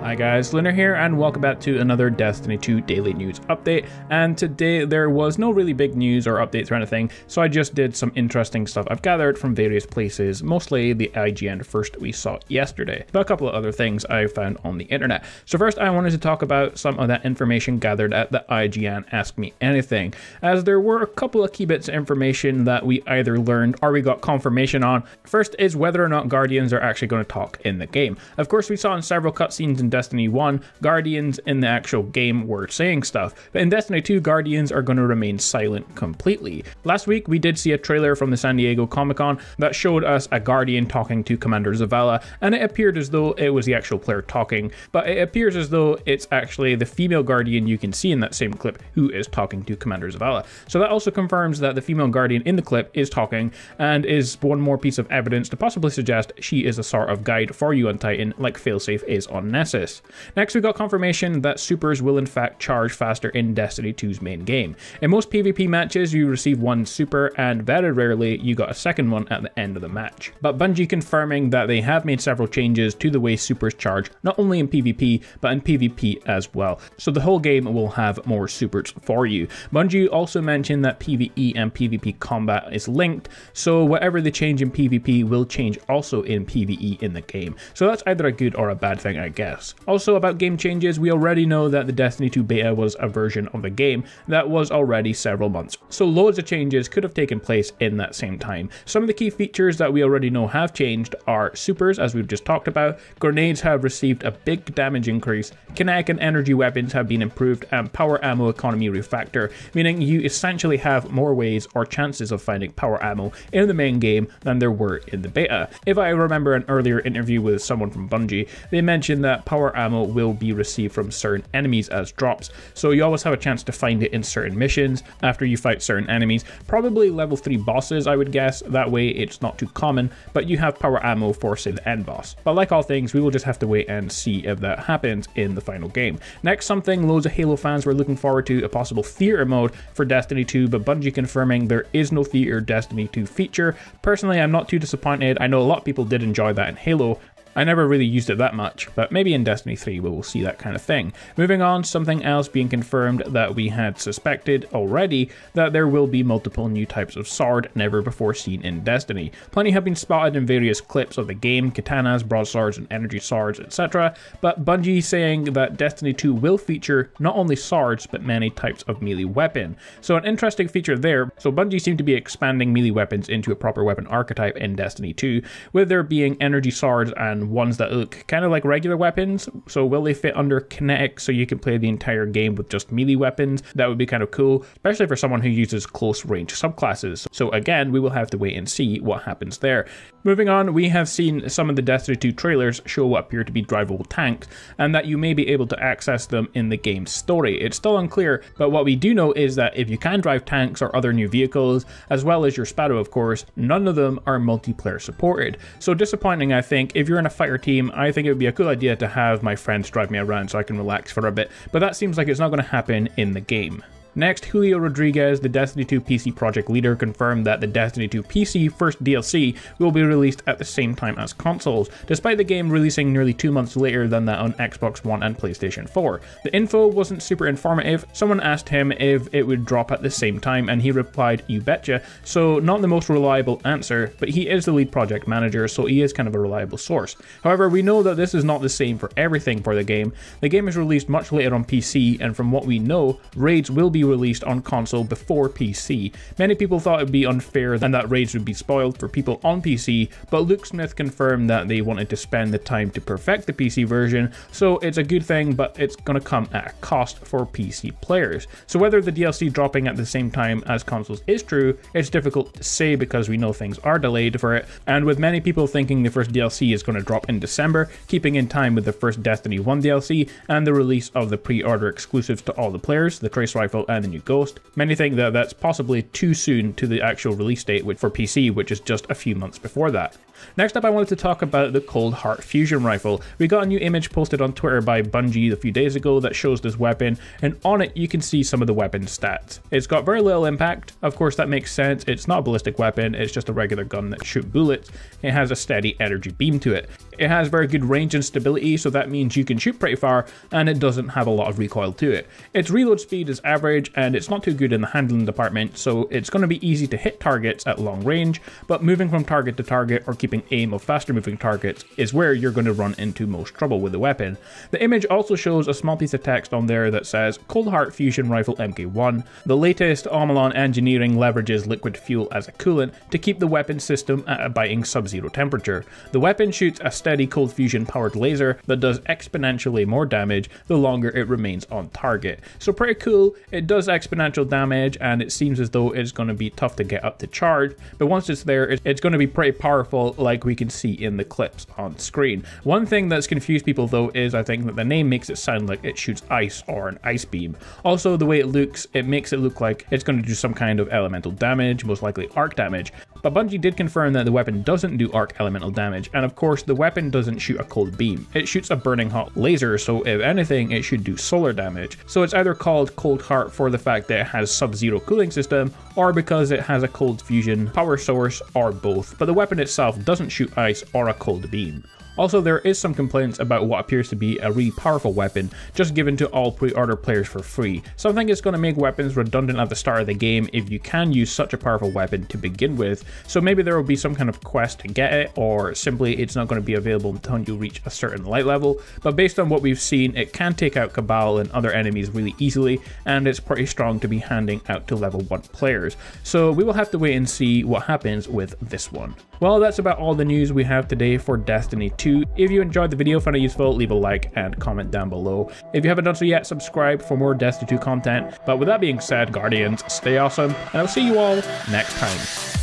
Hi guys, Lunar here and welcome back to another Destiny 2 Daily News update. And today there was no really big news or updates or anything, so I just did some interesting stuff I've gathered from various places, mostly the IGN first we saw yesterday, but a couple of other things I found on the internet. So first I wanted to talk about some of that information gathered at the IGN Ask Me Anything, as there were a couple of key bits of information that we either learned or we got confirmation on. First is whether or not Guardians are actually going to talk in the game. Of course, we saw in several cutscenes in Destiny 1, Guardians in the actual game were saying stuff, but in Destiny 2, Guardians are going to remain silent completely. Last week, we did see a trailer from the San Diego Comic-Con that showed us a Guardian talking to Commander Zavala, and it appeared as though it was the actual player talking, but it appears as though it's actually the female Guardian you can see in that same clip who is talking to Commander Zavala. So that also confirms that the female Guardian in the clip is talking, and is one more piece of evidence to possibly suggest she is a sort of guide for you on Titan, like Failsafe is on Nessus. Next, we got confirmation that supers will in fact charge faster in Destiny 2's main game. In most PvP matches, you receive one super, and very rarely you got a second one at the end of the match. But Bungie confirming that they have made several changes to the way supers charge, not only in PvP, but in PvP as well. So the whole game will have more supers for you. Bungie also mentioned that PvE and PvP combat is linked, so whatever the change in PvP will change also in PvE in the game. So that's either a good or a bad thing, I guess. Also about game changes, we already know that the Destiny 2 beta was a version of the game that was already several months. So loads of changes could have taken place in that same time. Some of the key features that we already know have changed are supers, as we've just talked about, grenades have received a big damage increase, kinetic and energy weapons have been improved, and power ammo economy refactor, meaning you essentially have more ways or chances of finding power ammo in the main game than there were in the beta. If I remember an earlier interview with someone from Bungie, they mentioned that power ammo will be received from certain enemies as drops, so you always have a chance to find it in certain missions after you fight certain enemies, probably level 3 bosses I would guess, that way it's not too common, but you have power ammo for say the end boss. But like all things, we will just have to wait and see if that happens in the final game. Next, something loads of Halo fans were looking forward to, a possible theater mode for Destiny 2, but Bungie confirming there is no theater Destiny 2 feature. Personally, I'm not too disappointed. I know a lot of people did enjoy that in Halo. I never really used it that much, but maybe in Destiny 3 we will see that kind of thing. Moving on, something else being confirmed that we had suspected already, that there will be multiple new types of sword never before seen in Destiny. Plenty have been spotted in various clips of the game, katanas, broadswords, and energy swords, etc. But Bungie saying that Destiny 2 will feature not only swords, but many types of melee weapon. So an interesting feature there, so Bungie seem to be expanding melee weapons into a proper weapon archetype in Destiny 2, with there being energy swords and ones that look kind of like regular weapons. So will they fit under kinetic so you can play the entire game with just melee weapons? That would be kind of cool, especially for someone who uses close range subclasses. So again, we will have to wait and see what happens there. Moving on, we have seen some of the Destiny 2 trailers show what appear to be drivable tanks, and that you may be able to access them in the game's story. It's still unclear, but what we do know is that if you can drive tanks or other new vehicles, as well as your Sparrow of course, none of them are multiplayer supported. So disappointing, I think. If you're in a fighter team, I think it would be a cool idea to have my friends drive me around so I can relax for a bit, but that seems like it's not going to happen in the game. Next, Julio Rodriguez, the Destiny 2 PC project leader, confirmed that the Destiny 2 PC first DLC will be released at the same time as consoles, despite the game releasing nearly 2 months later than that on Xbox One and PlayStation 4. The info wasn't super informative. Someone asked him if it would drop at the same time, and he replied, "You betcha." So not the most reliable answer, but he is the lead project manager, so he is kind of a reliable source. However, we know that this is not the same for everything for the game. The game is released much later on PC, and from what we know, raids will be released on console before PC. Many people thought it would be unfair and that raids would be spoiled for people on PC, but Luke Smith confirmed that they wanted to spend the time to perfect the PC version, so it's a good thing, but it's going to come at a cost for PC players. So whether the DLC dropping at the same time as consoles is true, it's difficult to say because we know things are delayed for it, and with many people thinking the first DLC is going to drop in December, keeping in time with the first Destiny 1 DLC and the release of the pre-order exclusives to all the players, the Trace Rifle and behind the new Ghost. Many think that that's possibly too soon to the actual release date for PC, which is just a few months before that. Next up, I wanted to talk about the Coldheart fusion rifle. We got a new image posted on Twitter by Bungie a few days ago that shows this weapon, and on it you can see some of the weapon stats. It's got very little impact. Of course, that makes sense. It's not a ballistic weapon, it's just a regular gun that shoots bullets. It has a steady energy beam to it. It has very good range and stability, so that means you can shoot pretty far, and it doesn't have a lot of recoil to it. Its reload speed is average, and it's not too good in the handling department, so it's going to be easy to hit targets at long range, but moving from target to target or keeping aim of faster moving targets is where you're going to run into most trouble with the weapon. The image also shows a small piece of text on there that says Coldheart Fusion Rifle MK1. The latest Omolon engineering leverages liquid fuel as a coolant to keep the weapon system at a biting sub-zero temperature. The weapon shoots a steady cold fusion powered laser that does exponentially more damage the longer it remains on target. So pretty cool. It does exponential damage, and it seems as though it's going to be tough to get up to charge, but once it's there, it's going to be pretty powerful, like we can see in the clips on screen. One thing that's confused people though is I think that the name makes it sound like it shoots ice or an ice beam. Also, the way it looks, it makes it look like it's going to do some kind of elemental damage, most likely arc damage. But Bungie did confirm that the weapon doesn't do arc elemental damage, and of course the weapon doesn't shoot a cold beam. It shoots a burning hot laser, so if anything it should do solar damage. So it's either called Coldheart for the fact that it has sub-zero cooling system, or because it has a cold fusion power source, or both. But the weapon itself doesn't shoot ice or a cold beam. Also, there is some complaints about what appears to be a really powerful weapon just given to all pre-order players for free. Something is going to make weapons redundant at the start of the game if you can use such a powerful weapon to begin with, so maybe there will be some kind of quest to get it, or simply it's not going to be available until you reach a certain light level. But based on what we've seen, it can take out Cabal and other enemies really easily, and it's pretty strong to be handing out to level 1 players. So we will have to wait and see what happens with this one. Well, that's about all the news we have today for Destiny 2. If you enjoyed the video, found it useful, leave a like and comment down below. If you haven't done so yet, subscribe for more Destiny 2 content. But with that being said, Guardians, stay awesome, and I'll see you all next time.